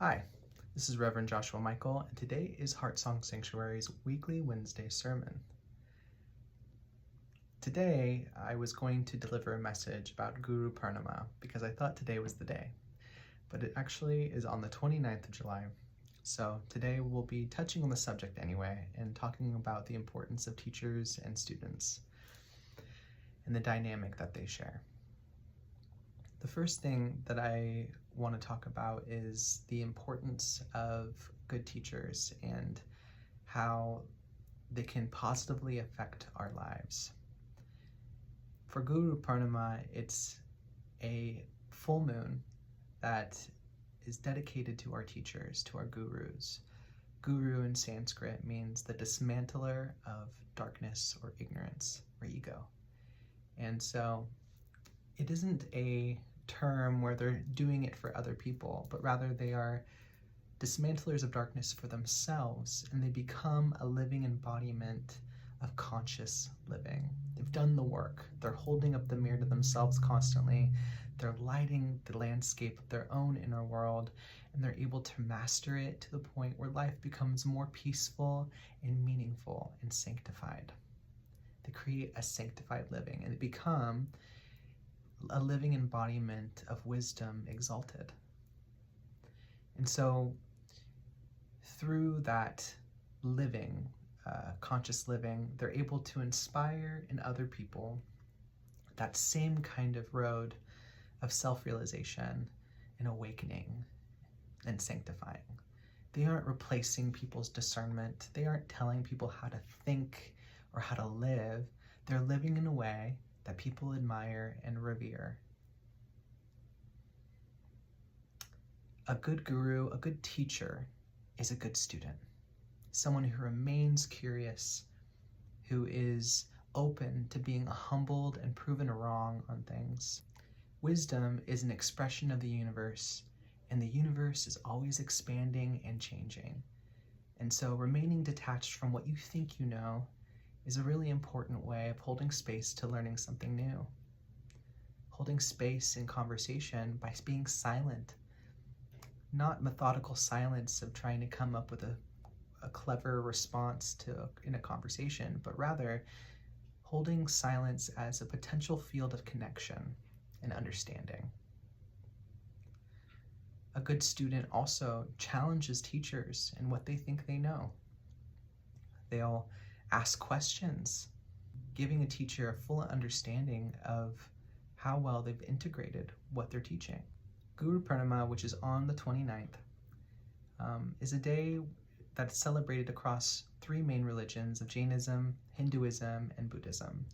Hi, this is Reverend Joshua Michael, and today is Heartsong Sanctuary's weekly Wednesday sermon. Today, I was going to deliver a message about Guru Purnima because I thought today was the day, but it actually is on the 29th of July. So today we'll be touching on the subject anyway and talking about the importance of teachers and students and the dynamic that they share. The first thing that I want to talk about is the importance of good teachers and how they can positively affect our lives. For Guru Purnima, it's a full moon that is dedicated to our teachers, to our gurus. Guru in Sanskrit means the dismantler of darkness or ignorance or ego. And so it isn't a term where they're doing it for other people, but rather they are dismantlers of darkness for themselves, and they become a living embodiment of conscious living. They've done the work. They're holding up the mirror to themselves constantly. They're lighting the landscape of their own inner world, and they're able to master it to the point where life becomes more peaceful and meaningful and sanctified. They create a sanctified living, and they become a living embodiment of wisdom exalted. And so through that living, conscious living, they're able to inspire in other people that same kind of road of self-realization and awakening and sanctifying. They aren't replacing people's discernment. They aren't telling people how to think or how to live. They're living in a way that people admire and revere. A good guru, a good teacher, is a good student. Someone who remains curious, who is open to being humbled and proven wrong on things. Wisdom is an expression of the universe, and the universe is always expanding and changing. And so remaining detached from what you think you know is a really important way of holding space to learning something new. Holding space in conversation by being silent. Not methodical silence of trying to come up with a clever response in a conversation, but rather holding silence as a potential field of connection and understanding. A good student also challenges teachers in what they think they know. They'll ask questions, giving a teacher a full understanding of how well they've integrated what they're teaching. Guru Purnima, which is on the 29th, is a day that's celebrated across three main religions of Jainism, Hinduism, and Buddhism.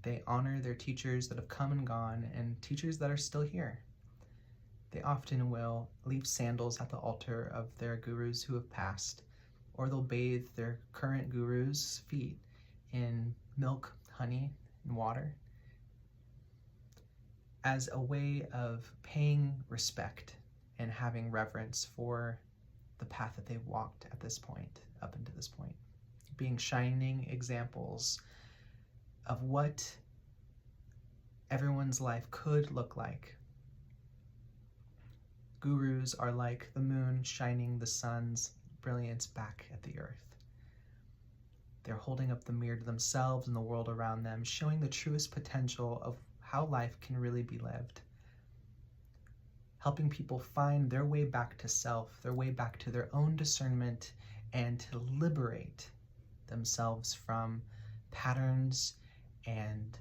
They honor their teachers that have come and gone and teachers that are still here. They often will leave sandals at the altar of their gurus who have passed, or they'll bathe their current gurus' feet in milk, honey, and water as a way of paying respect and having reverence for the path that they've walked at this point, up until this point, being shining examples of what everyone's life could look like. Gurus are like the moon shining the sun's brilliance back at the earth. They're holding up the mirror to themselves and the world around them, showing the truest potential of how life can really be lived. Helping people find their way back to self, their way back to their own discernment, and to liberate themselves from patterns and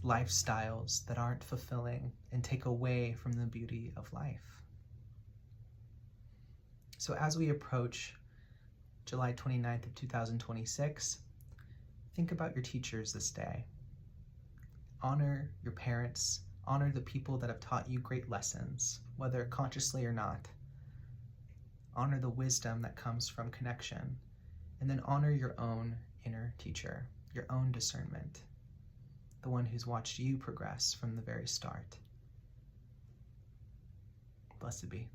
lifestyles that aren't fulfilling and take away from the beauty of life. So as we approach July 29th of 2026, think about your teachers this day. Honor your parents, honor the people that have taught you great lessons, whether consciously or not. Honor the wisdom that comes from connection, and then honor your own inner teacher, your own discernment, the one who's watched you progress from the very start. Blessed be.